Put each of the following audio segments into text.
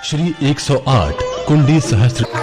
श्री 108 कुंडी सहस्त्र।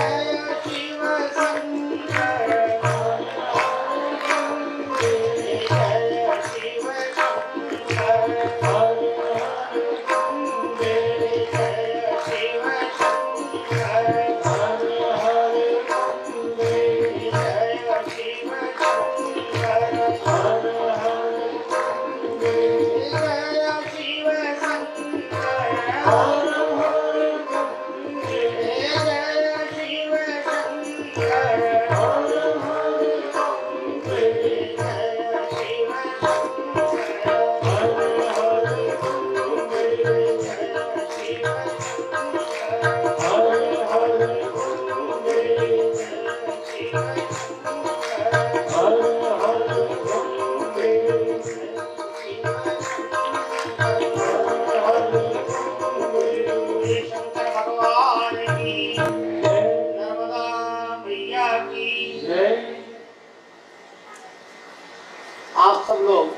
आप सब लोग,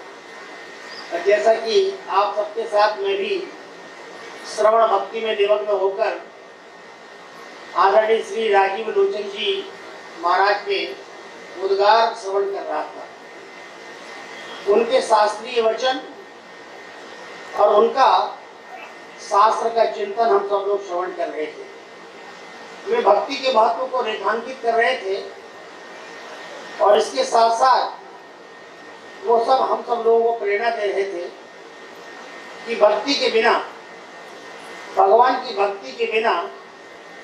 जैसा कि आप सबके साथ मैं भी श्रवण भक्ति में निमग्न होकर आदरणीय श्री राजीव लोचन जी महाराज के उद्गार श्रवण कर रहा था। उनके शास्त्रीय वचन और उनका शास्त्र का चिंतन हम सब लोग श्रवण कर रहे थे। वे भक्ति के महत्व को रेखांकित कर रहे थे और इसके साथ साथ वो सब हम सब लोगों को प्रेरणा दे रहे थे कि भक्ति के बिना, भगवान की भक्ति के बिना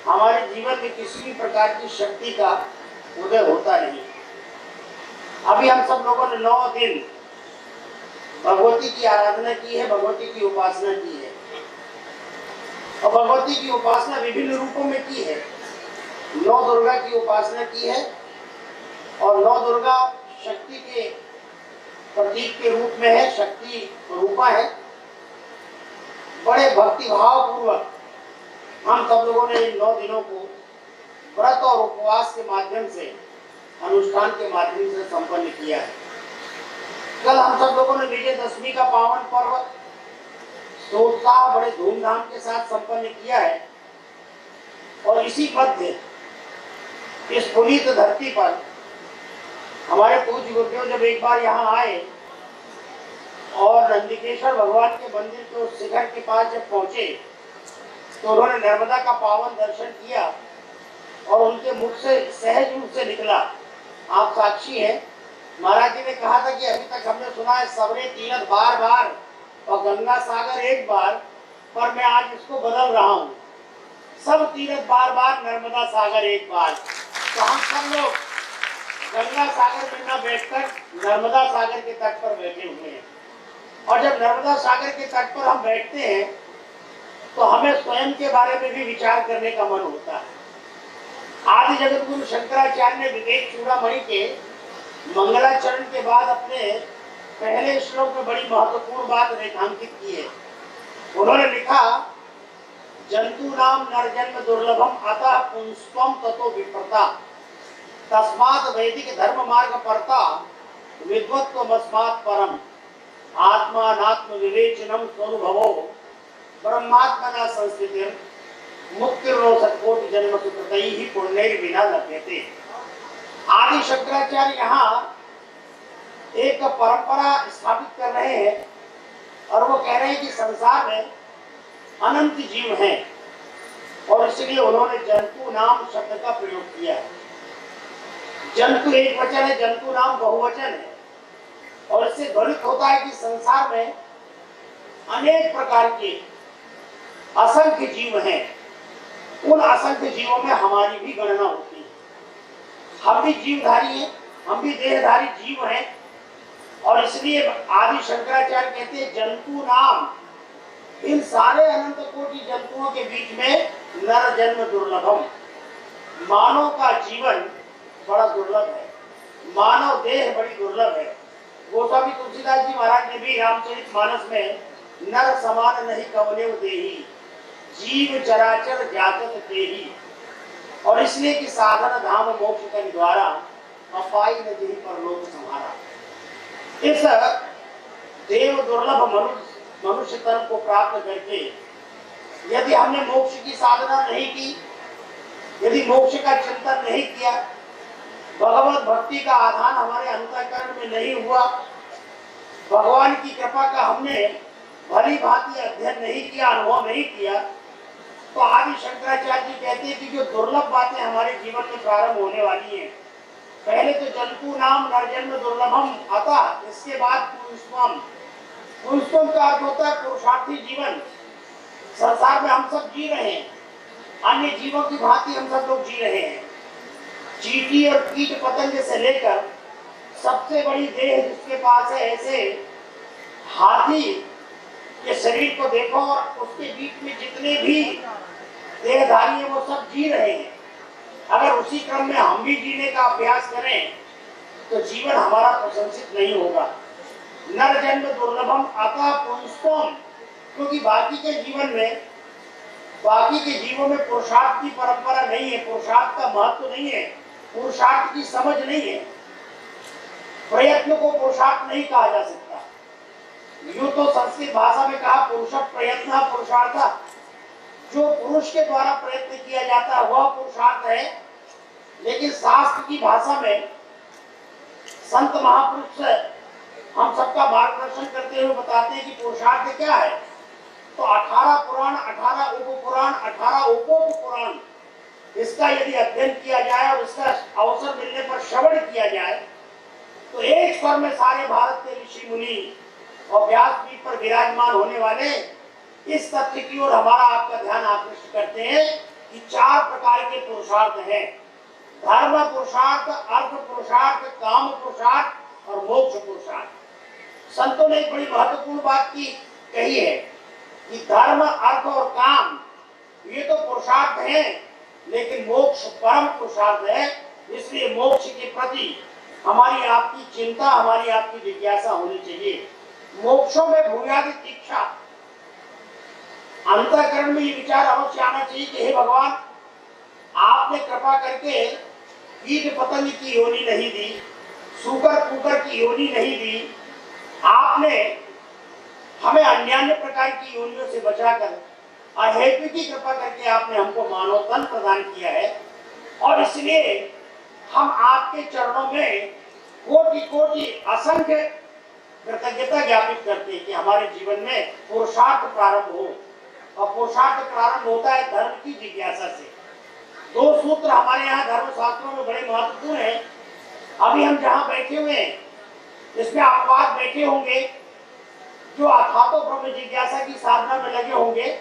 हमारे जीवन में किसी भी प्रकार की शक्ति का उदय होता नहीं। अभी हम सब लोगों ने 9 दिन भगवती की आराधना की है, भगवती की उपासना की है और भगवती की उपासना विभिन्न रूपों में की है। 9 दुर्गा की उपासना की है और 9 दुर्गा शक्ति के प्रतीक के रूप में है, शक्ति रूपा है। बड़े भक्ति भाव पूर्वक हम सब लोगों ने इन 9 दिनों को व्रत और उपवास के माध्यम से, अनुष्ठान के माध्यम से संपन्न किया है। कल हम सब लोगों ने विजयदशमी का पावन पर्व सोत्साह बड़े धूमधाम के साथ संपन्न किया है और इसी मध्य इस पुनीत धरती पर हमारे पूज्य गुरुदेव जब एक बार यहाँ आए और नंदिकेश्वर भगवान के मंदिर के उस शिखर के पास जब पहुंचे तो उन्होंने नर्मदा का पावन दर्शन किया और उनके मुख से सहज रूप से निकला, आप साक्षी हैं, महाराज जी ने कहा था कि अभी तक हमने सुना है सबरे तीरथ बार बार और गंगा सागर एक बार, पर मैं आज इसको बदल रहा हूँ, सब तीरथ बार बार, नर्मदा सागर एक बार। तो हम सब लोग गंगा सागर में न बैठकर नर्मदा सागर के तट पर बैठे हुए हैं और जब नर्मदा सागर के तट पर हम बैठते हैं तो हमें स्वयं के बारे में भी विचार करने का मन होता है। आदि जगत गुरु शंकराचार्य ने विवेक चूड़ामणि के मंगलाचरण के बाद अपने पहले श्लोक में बड़ी महत्वपूर्ण बात रेखांकित की है। उन्होंने लिखा, जंतु नाम नरजन्म दुर्लभम अतः पुंस्त्वम ततो विप्रता तस्मात् वैदिक धर्म मार्ग परता विद्वत्वमस्मात् परम आत्मानात्म विवेचनम स्वनुभवो ब्रह्मात्मना संस्कृतिर् मुक्तिर्नो सत्कोटि जन्म सुकृतैः पुण्यैर् विना लभ्यते। आदि शंकराचार्य यहाँ एक परंपरा स्थापित कर रहे हैं और वो कह रहे हैं कि संसार में अनंत जीव हैं और इसलिए उन्होंने जंतु नाम शब्द का प्रयोग किया है। जंतु एक वचन है, जंतु नाम बहुवचन है और इससे ध्वनित होता है कि संसार में अनेक प्रकार के असंख्य जीव हैं। उन असंख्य जीवों में हमारी भी गणना होती है। हम भी जीवधारी हैं, हम भी देहधारी जीव हैं और इसलिए आदि शंकराचार्य कहते हैं जंतु नाम, इन सारे अनंत कोटि जंतुओं के बीच में नर जन्म दुर्लभम, मानव का जीवन बड़ा दुर्लभ है, मानव देह बड़ी दुर्लभ है। गोस्वामी तुलसीदास जी महाराज ने भी रामचरितमानस में नर समान नहीं कवनेव देही जीव चराचर जागत तेही, और इसलिए कि साधन धाम मोक्ष के द्वारा अपाई न देही परलोक संहारा। इस देव दुर्लभ मनुष्य तन को प्राप्त करके यदि हमने मोक्ष की साधना नहीं की, यदि मोक्ष का चिंतन नहीं किया, भगवत भक्ति का आधान हमारे अंतःकरण में नहीं हुआ, भगवान की कृपा का हमने भली भांति अध्ययन नहीं किया, अनुभव नहीं किया, तो आदि शंकराचार्य जी कहते हैं कि जो दुर्लभ बातें हमारे जीवन में प्रारंभ होने वाली हैं, पहले तो जंतु नाम नरजन्म दुर्लभम अतः, इसके बाद पुरुषत्वम। पुरुषत्वम का अर्थ होता है पुरुषार्थी जीवन। संसार में हम सब जी रहे हैं, अन्य जीवों की भांति हम सब लोग जी रहे हैं। चींटी और कीट पतंग से लेकर सबसे बड़ी देह जिसके पास है, ऐसे हाथी के शरीर को देखो और उसके बीच में जितने भी देहधारी हैं वो सब जी रहे हैं। अगर उसी क्रम में हम भी जीने का अभ्यास करें तो जीवन हमारा प्रशंसित नहीं होगा। नर जन्म दुर्लभम अतः पुंस्तम, क्योंकि बाकी के जीवों में पुरुषार्थ की परंपरा नहीं है, पुरुषार्थ का महत्व नहीं है, पुरुषार्थ की समझ नहीं है। प्रयत्न को पुरुषार्थ नहीं कहा जा सकता। यूं तो संस्कृत भाषा में कहा पुरुष प्रयत्न पुरुषार्थ, जो पुरुष के द्वारा प्रयत्न किया जाता है वह पुरुषार्थ है। लेकिन शास्त्र की भाषा में संत महापुरुष हम सबका मार्गदर्शन करते हुए बताते हैं कि पुरुषार्थ क्या है। तो 18 पुराण, 18 उपपुराण, 18 उपोप पुराण, इसका यदि अध्ययन किया जाए और इसका अवसर मिलने पर श्रवण किया जाए तो एक स्वर में सारे भारत के ऋषि मुनि और व्यासपीठ पर विराजमान होने वाले इस तथ्य की ओर हमारा आपका ध्यान आकृष्ट करते हैं कि 4 प्रकार के पुरुषार्थ हैं: धर्म पुरुषार्थ, अर्थ पुरुषार्थ, काम पुरुषार्थ और मोक्ष पुरुषार्थ। संतों ने एक बड़ी महत्वपूर्ण बात की कही है कि धर्म, अर्थ और काम ये तो पुरुषार्थ हैं, लेकिन मोक्ष परम पुरुषार्थ है। इसलिए मोक्ष के प्रति हमारी आपकी चिंता, हमारी आपकी जिज्ञासा होनी चाहिए। मोक्षों में भूयादि दीक्षा, अंतःकरण में ये विचार अवश्य आना चाहिए कि हे भगवान, आपने कृपा करके कीट पतंग की योनि नहीं दी, सूकर कुकर की योनि नहीं दी, आपने हमें अन्य प्रकार की योनियों से बचाकर अहेतु की कृपा करके आपने हमको मानव तन प्रदान किया है। और इसलिए हम आपके चरणों में कोटि कोटि असंख्य कृतज्ञता ज्ञापित करते हैं कि हमारे जीवन में पुरुषार्थ प्रारंभ हो। और पुरुषार्थ प्रारंभ होता है धर्म की जिज्ञासा से। 2 सूत्र हमारे यहाँ धर्म शास्त्रों में बड़े महत्वपूर्ण हैं। अभी हम जहाँ बैठे हुए हैं इसमें अपवाद बैठे होंगे जो अथातो ब्रह्म जिज्ञासा की साधना में लगे होंगे,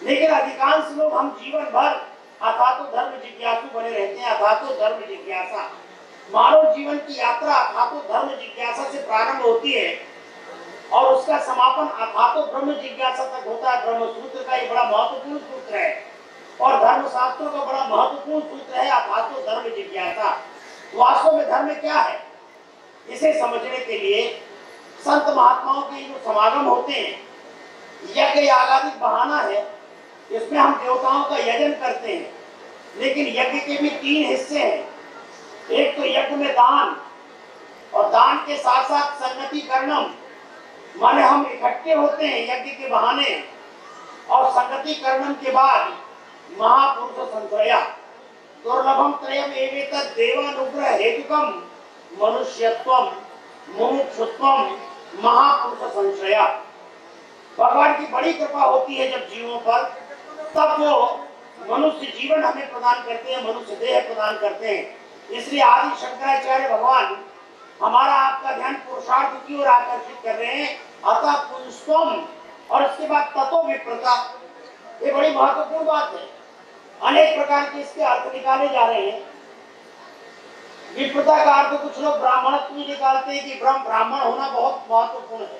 लेकिन अधिकांश लोग हम जीवन भर अथातो धर्म जिज्ञासु बने रहते हैं। अथातो धर्म जिज्ञासा, मानव जीवन की यात्रा अथातो धर्म जिज्ञासा से प्रारंभ होती है और उसका समापन अथातो ब्रह्म जिज्ञासा तक होता है। ब्रह्म सूत्र का ये बड़ा महत्वपूर्ण सूत्र है और धर्म शास्त्रों का बड़ा महत्वपूर्ण सूत्र है अथातो धर्म जिज्ञासा। वास्तव में धर्म क्या है, इसे समझने के लिए संत महात्माओं के जो समागम होते हैं, यज्ञ यागादि बहाना है, इसमें हम देवताओं का यजन करते हैं। लेकिन यज्ञ के भी 3 हिस्से हैं। एक तो यज्ञ में दान, और दान के साथ साथ संगति करणम, माने हम इकट्ठे होते हैं यज्ञ के बहाने, और संगति करणम के बाद महापुरुष संश्रया दुर्लभम त्रयम एवेतद् देवानुग्रह हेतुकम मनुष्यत्वम मुमुक्षुत्वम महापुरुष संश्रया। भगवान की बड़ी कृपा होती है जब जीवों पर, तब वो मनुष्य जीवन हमें प्रदान करते हैं, मनुष्य देह प्रदान करते हैं। इसलिए आदि शंकराचार्य भगवान हमारा आपका ध्यान पुरुषार्थ की ओर आकर्षित कर रहे हैं। अतः पुंस्त्वम, और इसके बाद ततो विप्रता, ये बड़ी महत्वपूर्ण बात है। अनेक प्रकार के इसके अर्थ निकाले जा रहे हैं। विप्रता का अर्थ कुछ लोग ब्राह्मणत्व निकालते हैं कि ब्राह्मण होना बहुत महत्वपूर्ण है।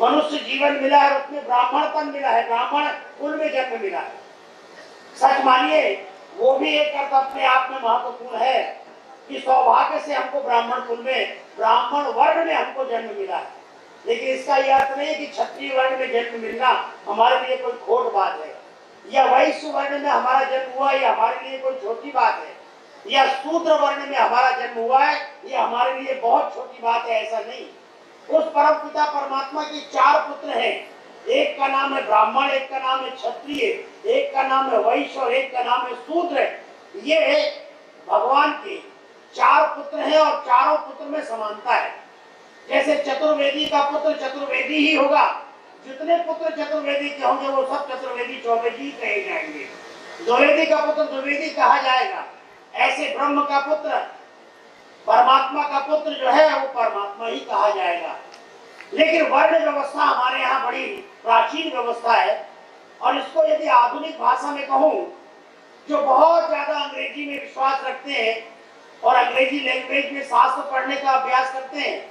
मनुष्य जीवन मिला है, उसमें ब्राह्मणपन मिला है, ब्राह्मण कुल में जन्म मिला है। सच मानिए वो भी एक अर्थ अपने आप में महत्वपूर्ण है कि सौभाग्य से हमको ब्राह्मण कुल में, ब्राह्मण वर्ण में हमको जन्म मिला है। लेकिन इसका यह अर्थ नहीं कि क्षत्रिय वर्ण में जन्म मिलना हमारे लिए कोई खोट बात है, या वैश्य वर्ण में हमारा जन्म हुआ ये हमारे लिए कोई छोटी बात है, या शूद्र वर्ण में हमारा जन्म हुआ है ये हमारे लिए बहुत छोटी बात है। ऐसा नहीं। उस परम पिता परमात्मा के 4 पुत्र हैं। एक का नाम है ब्राह्मण, एक का नाम है क्षत्रिय, एक का नाम है वैश्य और एक का नाम है शूद्र। ये भगवान के 4 पुत्र हैं और चारों पुत्र में समानता है। जैसे चतुर्वेदी का पुत्र चतुर्वेदी ही होगा, जितने पुत्र चतुर्वेदी के होंगे वो सब चतुर्वेदी चौवेदी कहे जाएंगे। द्विवेदी का पुत्र द्विवेदी कहा जाएगा। ऐसे ब्रह्म का पुत्र, परमात्मा का पुत्र जो है वो परमात्मा ही कहा जाएगा। लेकिन वर्ण व्यवस्था हमारे यहाँ बड़ी प्राचीन व्यवस्था है, और इसको यदि आधुनिक भाषा में कहूँ, जो बहुत ज्यादा अंग्रेजी में विश्वास रखते हैं और अंग्रेजी लैंग्वेज में शास्त्र पढ़ने का अभ्यास करते हैं,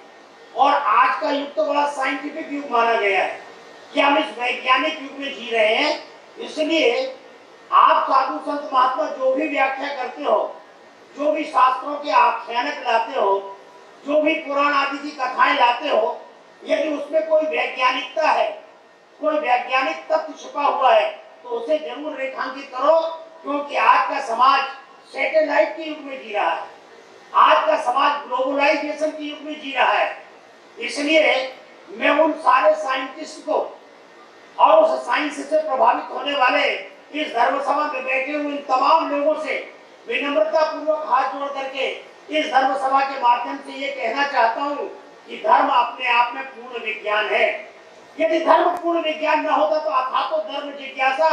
और आज का युग तो बड़ा साइंटिफिक युग माना गया है कि हम इस वैज्ञानिक युग में जी रहे हैं। इसलिए आप साधु संत महात्मा जो भी व्याख्या करते हो, जो भी शास्त्रों के आख्यानक लाते हो, जो भी पुराण आदि की कथाएं लाते हो, यदि उसमें कोई वैज्ञानिकता है, कोई वैज्ञानिक तथ्य छुपा हुआ है, तो उसे जरूर रेखांकित करो, क्योंकि आज का समाज सैटेलाइट के युग में जी रहा है, आज का समाज ग्लोबलाइजेशन के युग में जी रहा है। इसलिए मैं उन सारे साइंटिस्ट को और उस साइंस से प्रभावित होने वाले इस धर्म सभा में बैठे हुए इन तमाम लोगों से विनम्रता पूर्वक हाथ जोड़ करके इस धर्म सभा के माध्यम से ये कहना चाहता हूँ कि धर्म अपने आप में पूर्ण विज्ञान है। यदि धर्म पूर्ण विज्ञान न होता तो अथातो धर्म जिज्ञासा,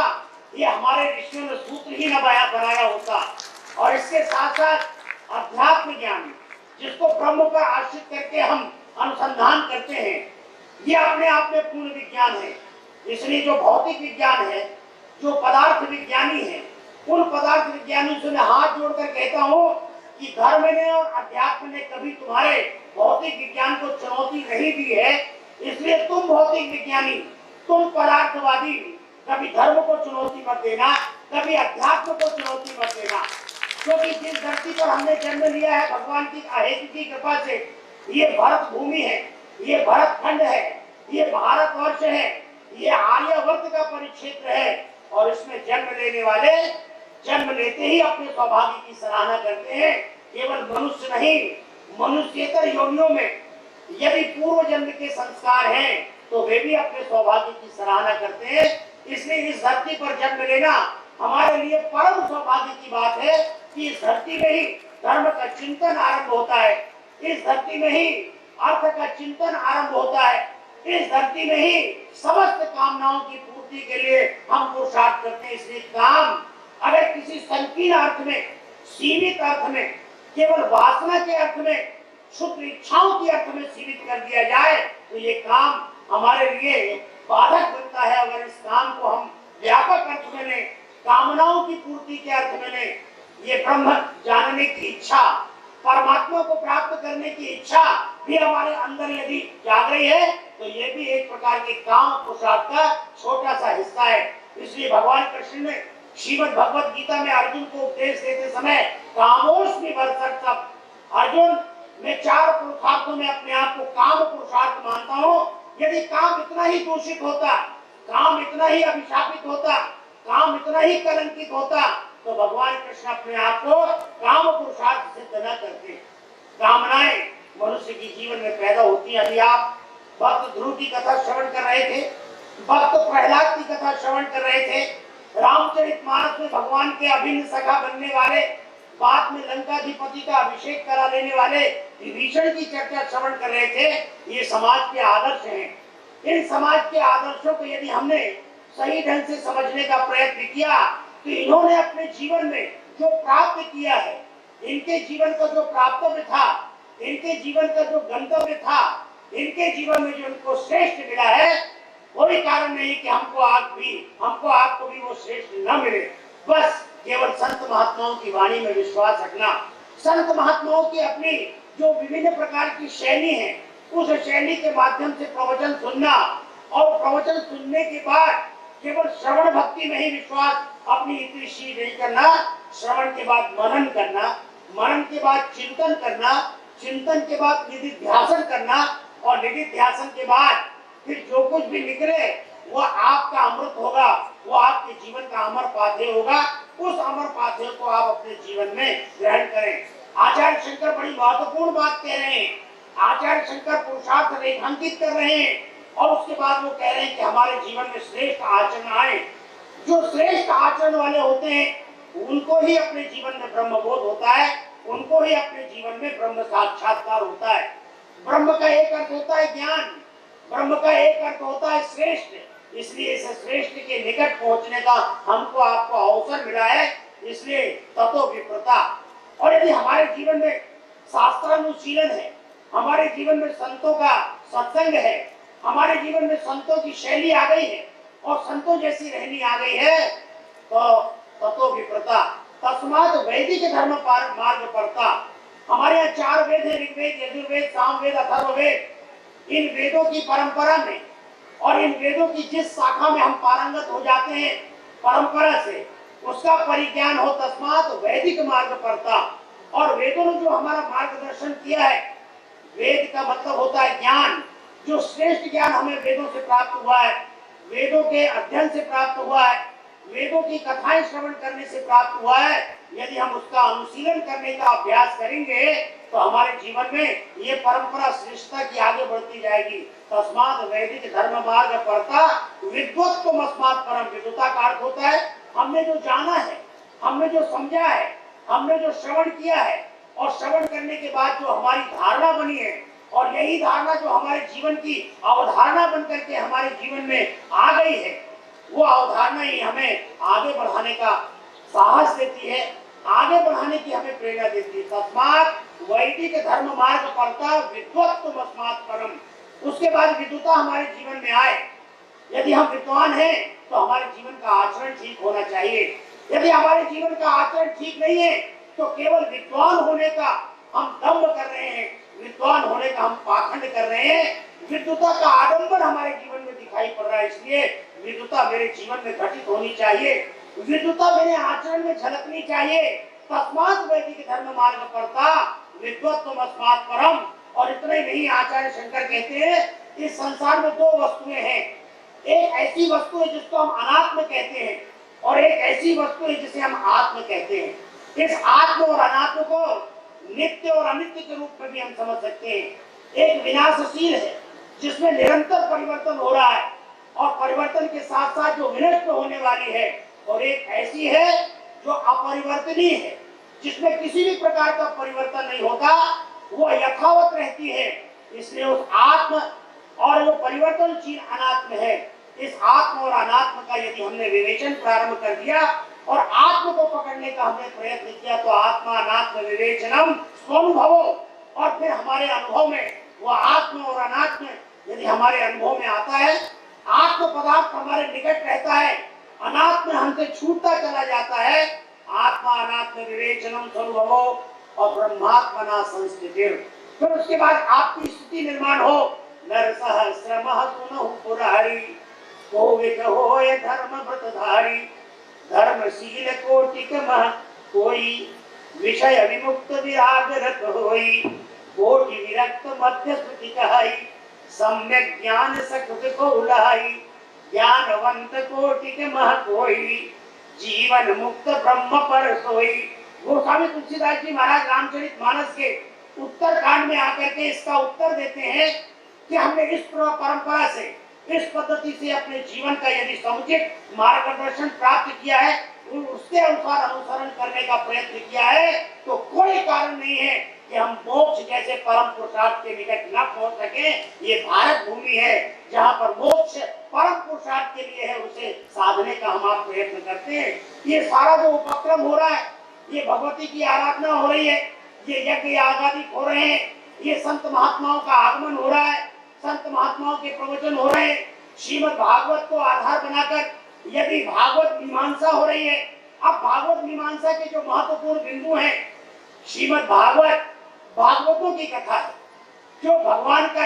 ये हमारे ऋषियों ने सूत्र ही न बनाया होता। और इसके साथ साथ अध्यात्म ज्ञान, जिसको ब्रह्म पर आश्रित करके हम अनुसंधान करते हैं, ये अपने आप में पूर्ण विज्ञान है। इसलिए जो भौतिक विज्ञान है, जो पदार्थ विज्ञानी है, उन पदार्थ विज्ञानियों से मैं हाथ जोड़कर कहता हूँ कि धर्म ने और अध्यात्म ने कभी तुम्हारे भौतिक विज्ञान को चुनौती नहीं दी है। इसलिए तुम भौतिक विज्ञानी, तुम पदार्थवादी, कभी धर्म को चुनौती मत देना, कभी अध्यात्म को चुनौती मत देना। क्योंकि जिस धरती पर हमने जन्म लिया है भगवान की अहेतु की कृपा से, ये भरत भूमि है, ये भरत खंड है, ये भारतवर्ष है, ये आर्यवर्त का परिक्षेत्र है। और इसमें जन्म लेने वाले जन्म लेते ही अपने सौभाग्य की सराहना करते हैं। केवल मनुष्य नहीं, मनुष्येतर योनियों में यदि पूर्व जन्म के संस्कार हैं तो वे भी अपने सौभाग्य की सराहना करते हैं। इसलिए इस धरती पर जन्म लेना हमारे लिए परम सौभाग्य की बात है कि इस धरती में ही धर्म का चिंतन आरंभ होता है, इस धरती में ही अर्थ का चिंतन आरंभ होता है, इस धरती में ही समस्त कामनाओं की पूर्ति के लिए हम पुरुषार्थ करते हैं। इसलिए काम अगर किसी संकीर्ण अर्थ में, सीमित अर्थ में, केवल वासना के अर्थ में, शुद्ध इच्छाओं के अर्थ में सीमित कर दिया जाए तो ये काम हमारे लिए बाधक बनता है। अगर इस काम को हम व्यापक अर्थ में लें, कामनाओं की पूर्ति के अर्थ में लें, ये ब्रह्म जानने की इच्छा, परमात्मा को प्राप्त करने की इच्छा भी हमारे अंदर यदि जाग रही है तो ये भी एक प्रकार के काम पुरुषार्थ का छोटा सा हिस्सा है। इसलिए भगवान कृष्ण ने श्रीमद् भगवत गीता में अर्जुन को उपदेश देते समय कामोस्मि वर्षक, अर्जुन मैं 4 पुरुषार्थों में अपने आप को काम पुरुषार्थ मानता हूँ। यदि काम इतना ही दूषित होता, काम इतना ही अभिशापित होता, काम इतना ही कलंकित होता तो भगवान कृष्ण अपने आप को काम पुरुषार्थ सिद्ध न करते। कामनाएं मनुष्य की जीवन में पैदा होती हैं। अभी आप भक्त ध्रुव की कथा श्रवण कर रहे थे, भक्त प्रहलाद की कथा श्रवण कर रहे थे, रामचरितमानस में भगवान के अभिन्न सखा बनने वाले, बाद में लंकाधिपति का अभिषेक करा लेने वाले विभीषण की चर्चा श्रवण कर रहे थे। ये समाज के आदर्श हैं। इन समाज के आदर्शों को यदि हमने सही ढंग से समझने का प्रयत्न किया तो इन्होंने अपने जीवन में जो प्राप्त किया है, इनके जीवन का जो प्राप्तव्य था, इनके जीवन का जो गंतव्य था, इनके जीवन में जो उनको श्रेष्ठ मिला है, कोई कारण नहीं कि हमको आपको भी वो श्रेष्ठ न मिले। बस केवल संत महात्माओं की वाणी में विश्वास रखना, संत महात्माओं की अपनी जो विभिन्न प्रकार की शैली है, उस शैली के माध्यम से प्रवचन सुनना, और प्रवचन सुनने के बाद केवल श्रवण भक्ति में ही विश्वास अपनी इतनी नहीं करना, श्रवण के बाद मनन करना, मनन के बाद चिंतन करना, चिंतन के बाद निधिध्यासन करना, और निधिध्यासन के बाद फिर जो कुछ भी निकले वो आपका अमृत होगा, वो आपके जीवन का अमर पाथेय होगा। उस अमर पाथेय को आप अपने जीवन में ग्रहण करें। आचार्य शंकर बड़ी महत्वपूर्ण बात कह रहे हैं। आचार्य शंकर पुरुषार्थ रेखांकित कर रहे हैं और उसके बाद वो कह रहे हैं कि हमारे जीवन में श्रेष्ठ आचरण आए। जो श्रेष्ठ आचरण वाले होते हैं उनको ही अपने जीवन में ब्रह्मबोध होता है, उनको ही अपने जीवन में ब्रह्म साक्षात्कार होता है। ब्रह्म का एक अर्थ होता है ज्ञान, ब्रह्म का एक अर्थ होता है श्रेष्ठ। इसलिए इस श्रेष्ठ के निकट पहुंचने का हमको आपको अवसर मिला है, इसलिए ततो विप्रता। और यदि हमारे जीवन में शास्त्रानुशीलन है, हमारे जीवन में संतों का सत्संग है, हमारे जीवन में संतों की शैली आ गई है और संतों जैसी रहनी आ गई है, तो ततो विप्रता तस्मात् वैदिक धर्म मार्ग पड़ता। हमारे यहाँ 4 वेद है, ऋग्वेद, यजुर्वेद, सामवेद, अथर्ववेद। इन वेदों की परंपरा में और इन वेदों की जिस शाखा में हम पारंगत हो जाते हैं परंपरा से, उसका परिज्ञान हो, तस्मात् वैदिक मार्ग पड़ता। और वेदों ने जो हमारा मार्गदर्शन किया है, वेद का मतलब होता है ज्ञान। जो श्रेष्ठ ज्ञान हमें वेदों से प्राप्त हुआ है, वेदों के अध्ययन से प्राप्त हुआ है, वेदों की कथाएं श्रवण करने से प्राप्त हुआ है, यदि हम उसका अनुशीलन करने का अभ्यास करेंगे तो हमारे जीवन में ये परंपरा श्रेष्ठता की आगे बढ़ती जाएगी। तस्मात् वैदिक धर्म मार्ग पड़ता विद्वत्तम अस्मात् परम। विद्वता का अर्थ होता है हमने जो जाना है, हमने जो समझा है, हमने जो श्रवण किया है, और श्रवण करने के बाद जो हमारी धारणा बनी है, और यही धारणा जो हमारे जीवन की अवधारणा बनकर के हमारे जीवन में आ गई है, वो अवधारणा ही हमें आगे बढ़ाने का साहस देती है, आगे बढ़ाने की हमें प्रेरणा देती है। तस्मात् वैदिक धर्म मार्ग पड़ता विद्वत्तम अस्मात् परम। उसके बाद विद्वता हमारे जीवन में आए। यदि हम विद्वान हैं तो हमारे जीवन का आचरण ठीक होना चाहिए। यदि हमारे जीवन का आचरण ठीक नहीं है तो केवल विद्वान होने का हम दम्भ कर रहे हैं, विद्वान होने का हम पाखंड कर रहे हैं, विद्वता का आडंबर हमारे जीवन में दिखाई पड़ रहा है। इसलिए विद्वता मेरे जीवन में घटित होनी चाहिए, विद्वता मेरे आचरण में झलकनी चाहिए। तस्मात् वैदिक धर्म मार्ग पड़ता विद्वत्तम अस्मात् परम। और इतना ही नहीं, आचार्य शंकर कहते हैं इस संसार में 2 वस्तुएं हैं। एक ऐसी वस्तु है जिसको हम अनात्म कहते हैं, और एक ऐसी वस्तु है जिसे हम आत्म कहते हैं। इस आत्म और अनात्म को नित्य और अनित्य के रूप में भी हम समझ सकते हैं। एक विनाशशील है जिसमें निरंतर परिवर्तन हो रहा है, और परिवर्तन के साथ साथ जो विनष्ट होने वाली है, और एक ऐसी है जो अपरिवर्तनीय है, जिसमें किसी भी प्रकार का परिवर्तन नहीं होता, वो यथावत रहती है। इसलिए उस आत्म और जो परिवर्तनशील अनात्म है, इस आत्म और अनात्म का यदि हमने विवेचन प्रारंभ कर दिया और आत्म को पकड़ने का हमने प्रयत्न किया, तो आत्मा अनात्म विवेचनम स्वानुभवो, और फिर हमारे अनुभव में वो आत्म और अनात्म यदि हमारे अनुभव में आता है, आत्म पदार्थ हमारे निकट रहता है, अनात्म हमसे छूटता चला जाता है। आत्मा अनात्म विवेचनम स्वानुभवो और ब्रह्मात्मना संस्थितिर्। फिर उसके बाद आपकी स्थिति निर्माण हो, नर सहस्रमः सुनहु पुरारी, कोविद होय धर्म व्रतधारी, धर्मशील कोटिक मह कोई, विषय विमुक्त विराग रत होई, कोटि विरक्त मध्य श्रुति कहाई, सम्यक ज्ञान सकृत को उलाई, ज्ञानवंत कोटिक मह कोई, जीवन मुक्त ब्रह्म पर सोई। गोस्वामी तुलसीदास जी महाराज रामचरितमानस के उत्तर कांड में आकर के इसका उत्तर देते हैं कि हमने इस परंपरा से, इस पद्धति से अपने जीवन का यदि समुचित मार्गदर्शन प्राप्त किया है, उसके अनुसार अनुसरण करने का प्रयत्न किया है, तो कोई कारण नहीं है कि हम मोक्ष जैसे परम पुरुषार्थ के निकट न पहुंच सके। ये भारत भूमि है जहाँ पर मोक्ष परम पुरुषार्थ के लिए है, उसे साधने का हम आप प्रयत्न करते हैं। ये सारा जो उपक्रम हो रहा है, ये भगवती की आराधना हो रही है, ये यज्ञ यागादि हो रहे हैं, ये संत महात्माओं का आगमन हो रहा है, संत महात्माओं के प्रवचन हो रहे हैं, श्रीमद् भागवत को आधार बनाकर यदि भागवत मीमांसा हो रही है। अब भागवत मीमांसा के जो महत्वपूर्ण बिंदु हैं, श्रीमद् भागवत भागवतों की कथा है, जो भगवान का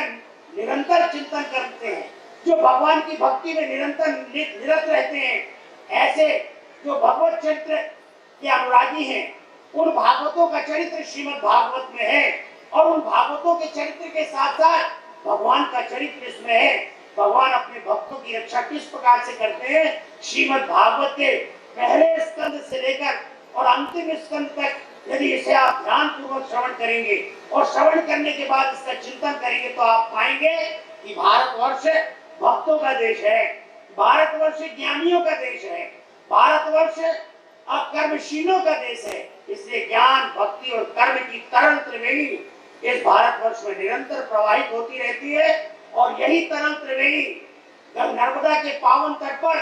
निरंतर चिंतन करते हैं, जो भगवान की भक्ति में निरंतर निरत रहते हैं, ऐसे जो भगवत चरित्र के अनुरागी हैं, उन भागवतों का चरित्र श्रीमद् भागवत में है, और उन भागवतों के चरित्र के साथ साथ भगवान का चरित्र इसमें है। भगवान अपने भक्तों की रक्षा किस प्रकार से करते हैं, श्रीमद् भागवत के पहले स्कंद से लेकर और अंतिम स्कंद तक यदि इसे आप ध्यान पूर्वक श्रवण करेंगे और श्रवण करने के बाद इसका चिंतन करेंगे, तो आप पाएंगे कि भारतवर्ष भक्तों का देश है, भारतवर्ष ज्ञानियों का देश है, भारतवर्ष कर्मशीलों का देश है। इसलिए ज्ञान, भक्ति और कर्म की तरल त्रिवेणी इस भारतवर्ष में निरंतर प्रवाहित होती रहती है। और यही तरल त्रिवेणी नर्मदा के पावन तट पर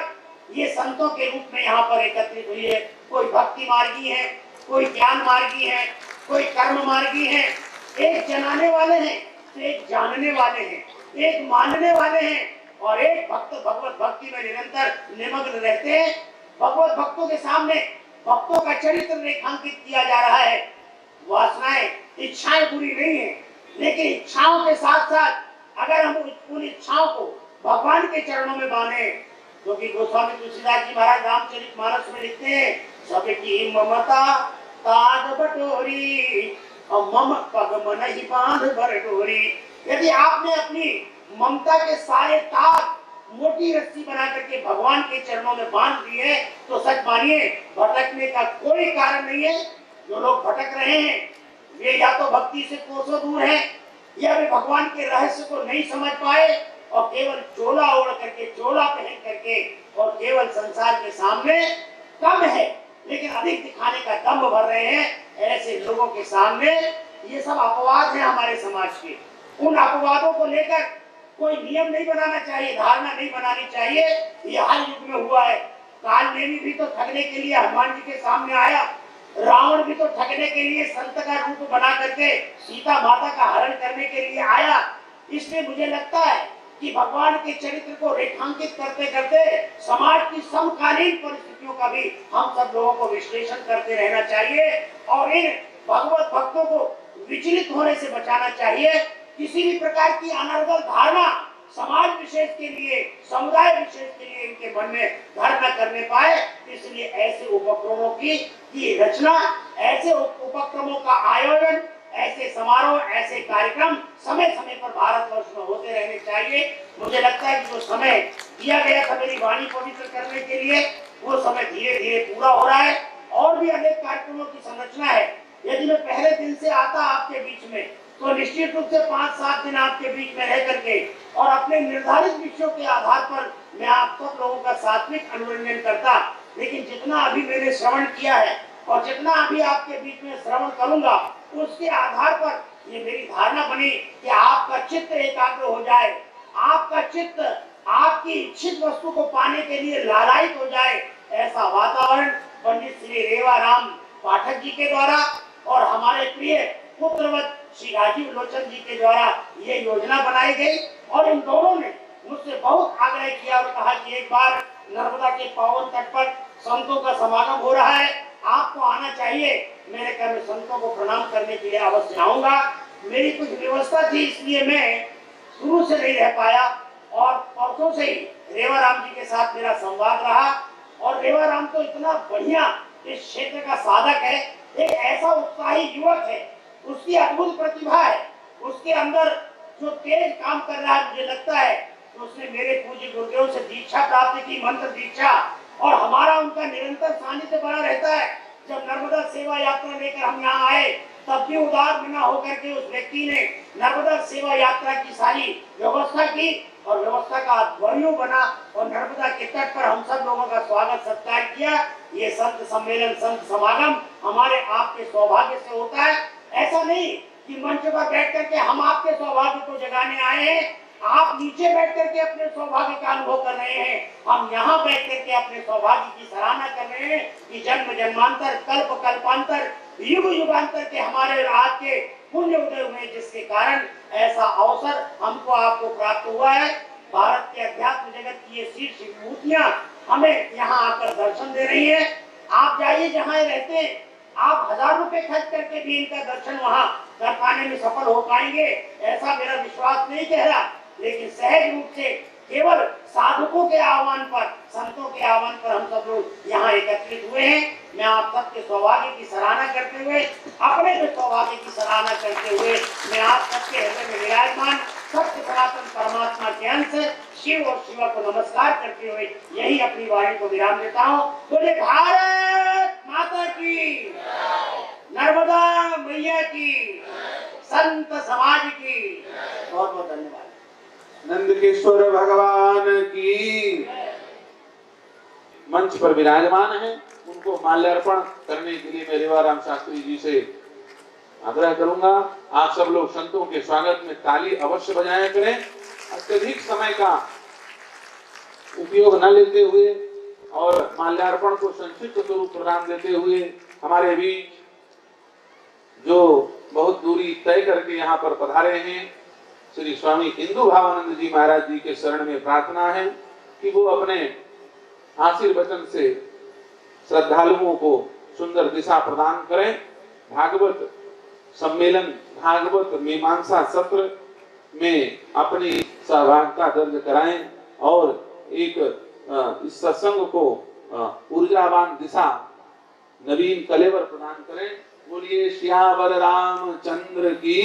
ये संतों के रूप में यहाँ पर एकत्रित हुई है। कोई भक्ति मार्गी है, कोई ज्ञान मार्गी है, कोई कर्म मार्गी है। एक जनाने वाले हैं तो एक जानने वाले हैं, एक मानने वाले हैं और एक भक्त भगवत भक्ति में निरंतर निमग्न रहते हैं। भगवत भक्तों के सामने भक्तों का चरित्र रेखांकित किया जा रहा है। वासनाएं, इच्छाएं बुरी नहीं है, लेकिन इच्छाओं के साथ साथ अगर हम उन इच्छाओं को भगवान के चरणों में बांधे, क्योंकि गोस्वामी तुलसीदास जी महाराज रामचरितमानस में लिखते हैं, सबकी ममता ताज बटोरी और मम पग मन ही बांध भर डोरी। यदि आपने अपनी ममता के सारे ताज मोटी रस्सी बना करके भगवान के चरणों में बांध दिए तो सच मानिए भटकने का कोई कारण नहीं है। जो लोग भटक रहे हैं वे या तो भक्ति से कोसों दूर हैं या वे भगवान के रहस्य को नहीं समझ पाए और केवल चोला ओढ़ करके, चोला पहन करके और केवल संसार के सामने कम है लेकिन अधिक दिखाने का दम्भ भर रहे हैं। ऐसे लोगों के सामने ये सब अपवाद हैं हमारे समाज के। उन अपवादों को लेकर कोई नियम नहीं बनाना चाहिए, धारणा नहीं बनानी चाहिए। ये हर युग में हुआ है। कालनेमी भी तो ठगने के लिए हनुमान जी के सामने आया, रावण भी तो ठगने के लिए संत का रूप बना करके सीता माता का हरण करने के लिए आया। इसलिए मुझे लगता है कि भगवान के चरित्र को रेखांकित करते करते समाज की समकालीन परिस्थितियों का भी हम सब लोगों को विश्लेषण करते रहना चाहिए और इन भगवत भक्तों को विचलित होने से बचाना चाहिए। किसी भी प्रकार की अनर्गल धारणा समाज विशेष के लिए, समुदाय विशेष के लिए इनके मन में घर न करने पाए। इसलिए ऐसे उपक्रमों की रचना, ऐसे उपक्रमों का आयोजन, ऐसे समारोह, ऐसे कार्यक्रम समय समय पर भारतवर्ष में होते रहने चाहिए। मुझे लगता है कि जो समय दिया गया था मेरी वाणी पवित्र करने के लिए वो समय धीरे धीरे पूरा हो रहा है। और भी अनेक कार्यक्रमों की संरचना है। यदि मैं पहले दिन से आता आपके बीच में तो निश्चित रूप से 5-7 दिन आपके बीच में रह करके और अपने निर्धारित विषयों के आधार पर मैं आप सब लोगों का सात्विक अनुरंजन करता। लेकिन जितना अभी मैंने श्रवण किया है और जितना अभी आपके बीच में श्रवण करूंगा उसके आधार पर ये मेरी धारणा बनी कि आपका चित्त एकाग्र हो जाए, आपका चित्त आपकी इच्छित वस्तु को पाने के लिए लालायित हो जाए। ऐसा वातावरण पंडित श्री रेवाराम पाठक जी के द्वारा और हमारे प्रिय पुत्रवत श्री राजीव लोचन जी के द्वारा ये योजना बनाई गई। और इन दोनों ने मुझसे बहुत आग्रह किया और कहा कि एक बार नर्मदा के पावन तट पर संतों का समागम हो रहा है, आपको आना चाहिए। मैंने कहा मैं संतों को प्रणाम करने के लिए अवश्य आऊंगा। मेरी कुछ व्यवस्था थी इसलिए मैं शुरू से नहीं रह पाया और परसों से ही रेवाराम जी के साथ मेरा संवाद रहा। और रेवाराम तो इतना बढ़िया इस क्षेत्र का साधक है, एक ऐसा उत्साही युवक है, उसकी अद्भुत प्रतिभा है, उसके अंदर जो तेज काम कर रहा है। मुझे लगता है कि उसने मेरे पूज्य गुरुदेव से दीक्षा प्राप्त की, मंत्र दीक्षा, और हमारा उनका निरंतर सानिध्य बना रहता है। जब नर्मदा सेवा यात्रा लेकर हम यहाँ आए तब भी उदार बिना होकर के उस व्यक्ति ने नर्मदा सेवा यात्रा की सारी व्यवस्था की और व्यवस्था का ध्वनियों बना और नर्मदा के तट पर हम सब लोगों का स्वागत सत्कार किया। ये संत सम्मेलन, संत समागम हमारे आपके सौभाग्य से होता है। ऐसा नहीं कि मंच पर बैठ करके हम आपके सौभाग्य को जगाने आए हैं, आप नीचे बैठ करके अपने सौभाग्य का अनुभव कर रहे हैं, हम यहाँ बैठ करके अपने सौभाग्य की सराहना कर रहे हैं कि जन्म जन्मांतर, कल्प कल्पांतर, युग युगांतर के हमारे आज के पुण्य उदय हुए जिसके कारण ऐसा अवसर हमको आपको प्राप्त हुआ है। भारत के अध्यात्म जगत की ये शीर्ष विभूतियां हमें यहाँ आकर दर्शन दे रही है। आप जाइए जहाँ रहते हैं, आप 1000 रुपए खर्च करके भी इनका दर्शन वहाँ कर पाने में सफल हो पाएंगे ऐसा मेरा विश्वास नहीं कह रहा। लेकिन सहज रूप से केवल साधकों के आह्वान पर, संतों के आह्वान पर हम सब लोग यहाँ एकत्रित हुए हैं। मैं आप सबके सौभाग्य की सराहना करते हुए, अपने भी सौभाग्य की सराहना करते हुए मैं आप सबके हृदय में विराजमान सत्य सनातन परमात्मा के अंश शिव और शिवा को नमस्कार करते हुए यही अपनी वाणी को विराम देता हूँ। बोले भारत माता की, नर्मदा मैया की, संत समाज की। बहुत बहुत धन्यवाद। नंद त्रिकेश्वर भगवान की। मंच पर विराजमान हैं, उनको माल्यार्पण करने के लिए मैं रेवाराम शास्त्री जी से आग्रह करूंगा। आप सब लोग संतों के स्वागत में ताली अवश्य बजाया करें। अत्यधिक समय का उपयोग न लेते हुए और माल्यार्पण को संक्षिप्त स्वरूप प्रदान देते हुए हमारे बीच जो बहुत दूरी तय करके यहाँ पर पधारे हैं श्री स्वामी इंदु भावानंद जी महाराज जी के शरण में प्रार्थना है कि वो अपने आशीर्वचन से श्रद्धालुओं को सुंदर दिशा प्रदान करें। भागवत सम्मेलन, भागवत मीमांसा सत्र में अपनी सहभागिता दर्ज कराएं और एक इस सत्संग को ऊर्जावान दिशा, नवीन कलेवर प्रदान करें। बोलिए श्यावर रामचंद्र की।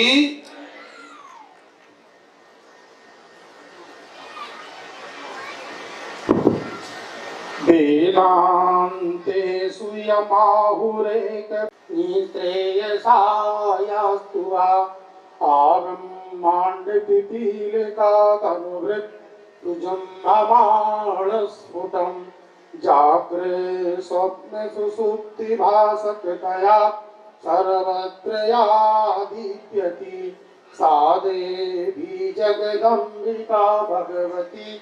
वेदान्ते सुयमाहुरेक निश्रेयसायास्तु वा आब्रह्माण्ड पिपीलिका तनुभृत्तुजम्भमाणस्फुटं जाग्रे स्वप्न सुसुप्तिभासकृतया सर्वत्र या दीप्यति सा देवी जगदम्बिका भगवती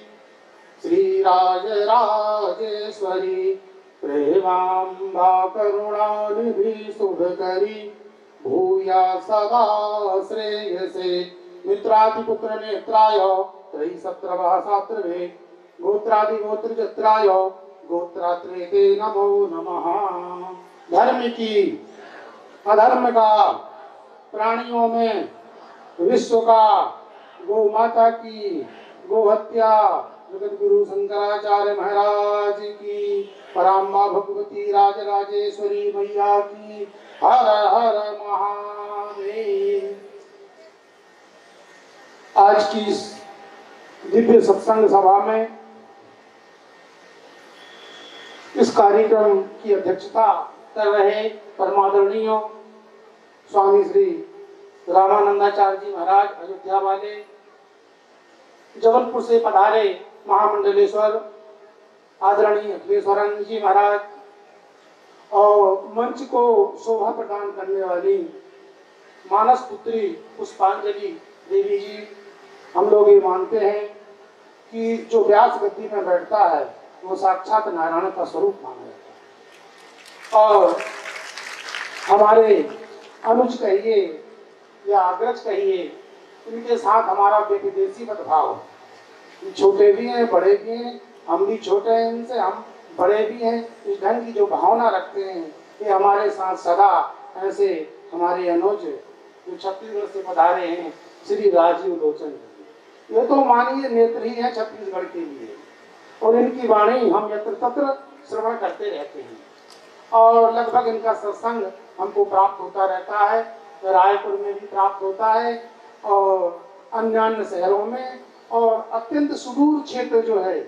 श्रीराजराजेश्वरी प्रेमाम्बा करुणानिधि शुभकरी भूया सदा श्रेयसे मित्रादिपुत्र नेत्राय त्रयीसत्रभासात्रवे गोत्रादिगोत्रजत्राय गोत्रात्रे ते नमो नमः। धर्म की अधर्म का, प्राणियों में विश्व का, गौ माता की गोहत्या, जगत गुरु शंकराचार्य महाराज की, पराम्बा भगवती राजराजेश्वरी मैया की हर हर महादेव। आज की इस दिव्य सत्संग सभा में इस कार्यक्रम की अध्यक्षता कर रहे परमादरणीय स्वामी श्री रामानंदाचार्य जी महाराज अयोध्या वाले, जबलपुर से पधारे महामंडलेश्वर आदरणीय अखिलेश्वरानंद जी महाराज और मंच को शोभा प्रदान करने वाली मानस पुत्री पुष्पांजलि देवी जी। हम लोग ये मानते हैं कि जो व्यास गद्दी में बैठता है वो साक्षात नारायण का स्वरूप माना जाता है। और हमारे अनुज कहिए या अग्रज कहिए, इनके साथ हमारा बेविदेशी भाव, छोटे भी हैं बड़े भी हैं, हम भी छोटे हैं इनसे, हम बड़े भी हैं। इस ढंग की जो भावना रखते हैं ये हमारे साथ सदा ऐसे हमारे अनुज जो छत्तीसगढ़ से पधारे हैं श्री राजीव लोचन, ये तो मानिए नेत्र ही है छत्तीसगढ़ के लिए, और इनकी वाणी हम यत्र तत्र श्रवण करते रहते हैं और लगभग इनका सत्संग हमको प्राप्त होता रहता है। रायपुर में भी प्राप्त होता है और अन्य अन्य शहरों में, और अत्यंत सुदूर क्षेत्र जो है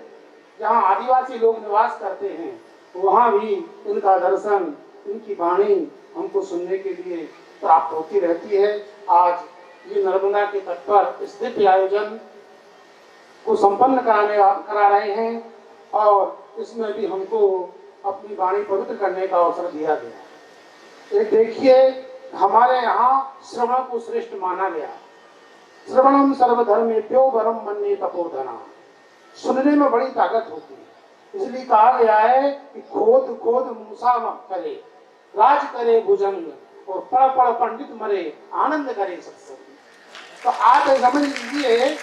जहाँ आदिवासी लोग निवास करते हैं वहाँ भी इनका दर्शन, इनकी वाणी हमको सुनने के लिए प्राप्त होती रहती है। आज ये नर्मदा के तट पर इस दिव्य आयोजन को संपन्न करा रहे हैं और इसमें भी हमको अपनी वाणी पवित्र करने का अवसर दिया गया। एक देखिए, हमारे यहाँ श्रवण को श्रेष्ठ माना गया। श्रवणम सर्वधर्मेभ्यो वरम मन्ये तपोधना, सुनने में बड़ी ताकत होती है, इसलिए कहा गया है कि खोद खोद मूसा करे, राज करे भुजंग, और पढ़ पढ़ पंडित मरे, आनंद करे सत्संग। तो आप समझ लीजिए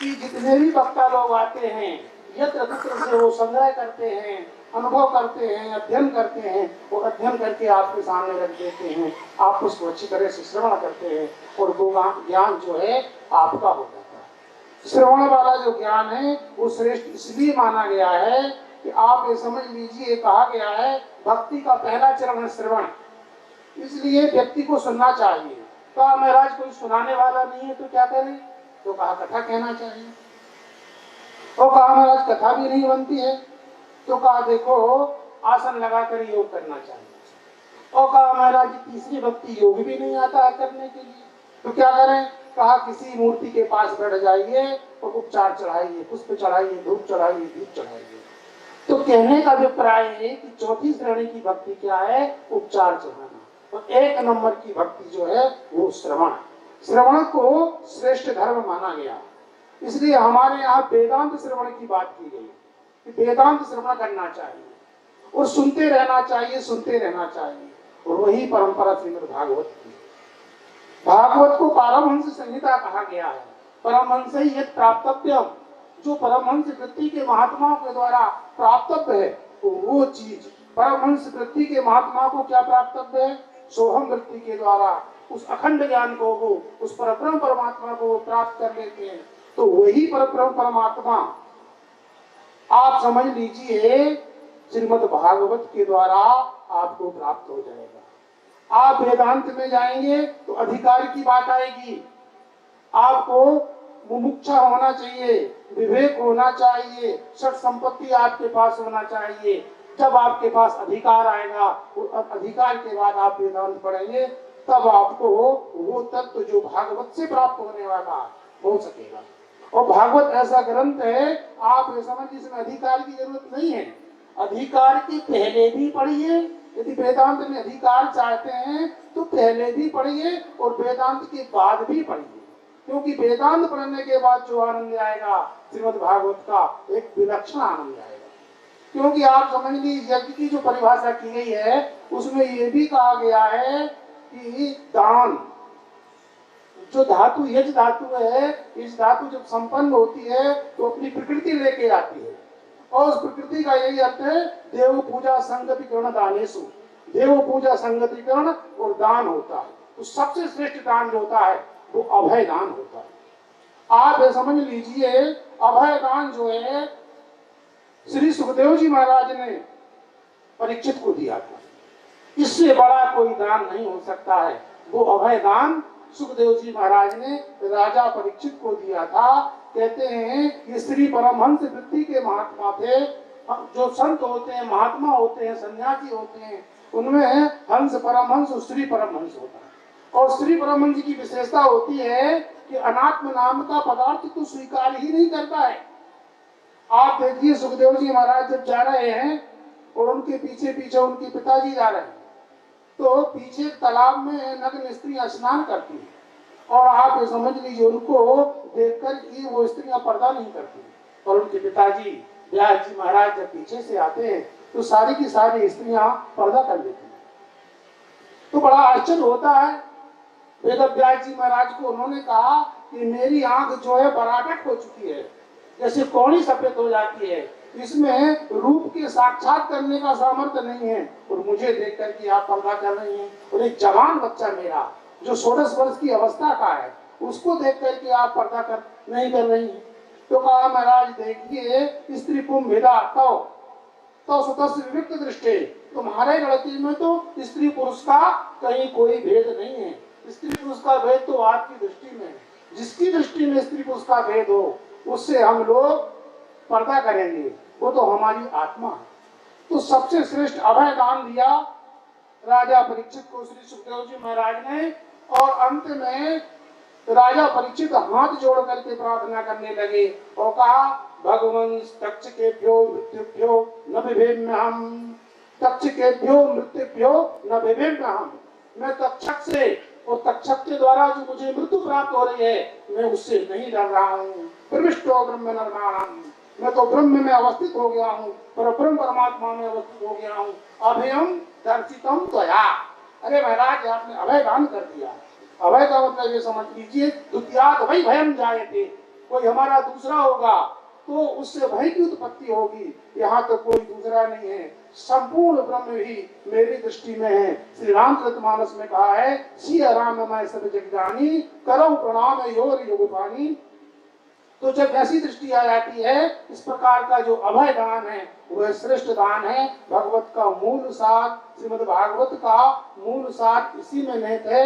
कि जितने भी वक्ता लोग आते हैं यत्र तत्र से वो संग्रह करते हैं, अनुभव करते हैं, अध्ययन करते हैं, और अध्ययन करके आपके सामने रख देते हैं। आप उसको अच्छी तरह से श्रवण करते हैं और वो ज्ञान जो है आपका हो जाता है। श्रवण वाला जो ज्ञान है वो श्रेष्ठ इसलिए माना गया है कि आप ये समझ लीजिए, कहा गया है भक्ति का पहला चरण है श्रवण, इसलिए व्यक्ति को सुनना चाहिए। कहा महाराज कोई सुनाने वाला नहीं है तो क्या करें, तो कहा कथा कहना चाहिए। और कहा महाराज कथा भी नहीं बनती है तो कहा देखो आसन लगाकर योग करना चाहिए। और कहा महाराज तीसरी भक्ति योग भी नहीं आता है करने के लिए, तो क्या करें, कहा किसी मूर्ति के पास बैठ जाइए और उपचार चढ़ाइए, पुष्प चढ़ाइए, धूप चढ़ाइए, दीप चढ़ाइए। तो कहने का अभिप्राय है कि चौथी श्रेणी की भक्ति क्या है? उपचार चढ़ाना। और एक नंबर की भक्ति जो है वो श्रवण। श्रवण को श्रेष्ठ धर्म माना गया, इसलिए हमारे यहाँ वेदांत श्रवण की बात की गई कि वेदांत श्रवण करना चाहिए और सुनते रहना चाहिए, सुनते रहना चाहिए। और वही परंपरा श्रीमद् भागवत की। भागवत को पारमहंस संहिता कहा गया है। परमहंस ही यत् प्राप्तव्यम, जो परमहंस वृत्ति के महात्माओं के द्वारा प्राप्तव्य है, तो वो चीज परमहंस वृत्ति के महात्मा को क्या प्राप्तव्य है? सोहम वृत्ति के द्वारा उस अखंड ज्ञान को वो, उस परब्रह्म परमात्मा को वो प्राप्त कर लेते हैं। तो वही परब्रह्म परमात्मा आप समझ लीजिए श्रीमद् भागवत के द्वारा आपको प्राप्त हो जाएगा। आप वेदांत में जाएंगे तो अधिकार की बात आएगी। आपको मुमुक्षा होना चाहिए, विवेक होना चाहिए, षट संपत्ति आपके पास होना चाहिए। जब आपके पास अधिकार आएगा, अधिकार के बाद आप वेदांत पढ़ेंगे, तब आपको वो तत्व जो भागवत से प्राप्त होने वाला हो सकेगा। और भागवत ऐसा ग्रंथ है, आप ये समझिए इसमें अधिकार की जरूरत नहीं है। अधिकार के पहले भी पढ़िए, यदि वेदांत में अधिकार चाहते हैं तो पहले भी पढ़िए और वेदांत के बाद भी पढ़िए, क्योंकि वेदांत पढ़ने के बाद जो आनंद आएगा श्रीमद् भागवत का, एक विलक्षण आनंद आएगा। क्योंकि आप समझ लीजिए यज्ञ की जो परिभाषा की गई है उसमें ये भी कहा गया है कि दान, जो धातु यज धातु है, इस धातु जब संपन्न होती है तो अपनी प्रकृति लेके आती है। और उस प्रकृति का यही अर्थ है देव पूजा संगतिकरण दानेशु। देव पूजा संगतिकरण और दान होता है। तो सबसे श्रेष्ठ दान जो होता है वो अभय दान होता है। आप ये समझ लीजिए अभय दान जो है श्री सुखदेव जी महाराज ने परीक्षित को दिया था। इससे बड़ा कोई दान नहीं हो सकता है। वो अभय दान सुखदेव जी महाराज ने राजा परीक्षित को दिया था। कहते हैं ये श्री परमहंस वृत्ति के महात्मा थे। जो संत होते हैं, महात्मा होते हैं, सन्यासी होते हैं, उनमें हंस परमहंस और श्री परमहंस होता है। और श्री परमहंस की विशेषता होती है कि अनात्म नाम का पदार्थ तो स्वीकार ही नहीं करता है। आप देखिए सुखदेव जी महाराज जब जा रहे हैं और उनके पीछे पीछे उनके पिताजी जा रहे हैं, तो पीछे तालाब में नग्न स्त्रियां स्नान करती हैं। और आप ये समझ लीजिए उनको देखकर कि वो स्त्रियां पर्दा नहीं करती। और उनके पिताजी व्यास जी महाराज जब पीछे से आते हैं तो सारी की सारी स्त्रियां पर्दा कर लेती हैं। तो बड़ा आश्चर्य होता है। वेद व्यास जी महाराज को उन्होंने कहा कि मेरी आंख जो है पराटक हो चुकी है, जैसे कौड़ी सफेद हो जाती है, इसमें रूप के साक्षात करने का सामर्थ्य नहीं है और मुझे देख करके आप पर्दा कर रही हैं। और एक जवान बच्चा मेरा जो 16 वर्ष की अवस्था का है उसको देख करके आप पर्दा कर नहीं कर रही हैं। तो कहा महाराज देखिए स्त्री पुंभिदा तो सुतस्य विविक्त दृष्टि, तुम्हारे लड़की में तो स्त्री पुरुष का कहीं कोई भेद नहीं है। स्त्री पुरुष का भेद तो आपकी दृष्टि में है। जिसकी दृष्टि में स्त्री पुरुष का भेद हो उससे हम लोग पर्दा करेंगे, वो तो हमारी आत्मा है। तो सबसे श्रेष्ठ अभय दान दिया राजा परीक्षित को श्री सुखदेव जी महाराज ने। और अंत में राजा परीक्षित हाथ जोड़ करके प्रार्थना करने लगे और कहा भगवन् तक्षकेभ्यो मृत्युभ्यो न बिभेम्यहम्, तक्षकेभ्यो मृत्युभ्यो न बिभेम्यहम्। मैं तक्षक से और तक्षक के द्वारा जो मुझे मृत्यु प्राप्त हो रही है मैं उससे नहीं डर रहा हूँ। प्रविष्टो ब्रह्म निर्माणम, मैं तो ब्रह्म में अवस्थित हो गया हूँ, परब्रह्म परमात्मा में अवस्थित हो गया हूँ। अभयम दर्शितम त्वया। अरे महाराज आपने अभय दान कर दिया। अभय का मतलब ये समझ लीजिए द्वितीयात् वही भयम जायते, कोई हमारा दूसरा होगा तो उससे भय की उत्पत्ति होगी। यहाँ तो कोई दूसरा नहीं है, संपूर्ण ब्रह्म ही मेरी दृष्टि में है। श्री रामचरितमानस में कहा है सिया राम मैं सब जग जानी करौ प्रणाम योर युग पानी। तो जब ऐसी दृष्टि आ जाती है, इस प्रकार का जो अभय दान है वह श्रेष्ठ दान है। भगवत का मूल सार, श्रीमद् भागवत का मूल सार इसी में निहित है।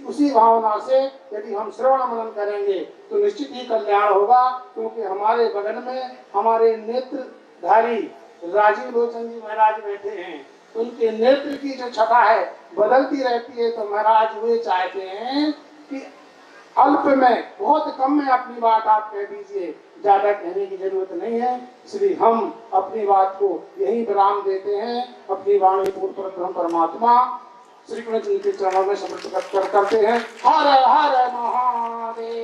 उसी भावना से यदि हम श्रवण मनन करेंगे तो निश्चित ही कल्याण होगा। क्योंकि हमारे बगल में हमारे नेत्रधारी राजीव लोचन जी महाराज बैठे हैं, उनके नेत्र की जो छटा है बदलती रहती है। तो महाराज वे चाहते हैं कि अल्प में, बहुत कम में अपनी बात आप कह दीजिए, ज्यादा कहने की जरूरत नहीं है। इसलिए हम अपनी बात को यही विराम देते हैं। अपनी वाणी पूर्ण ब्रह्म परमात्मा श्री कृष्ण के चरणों में समर्पित करते हैं। हर हर महादेव।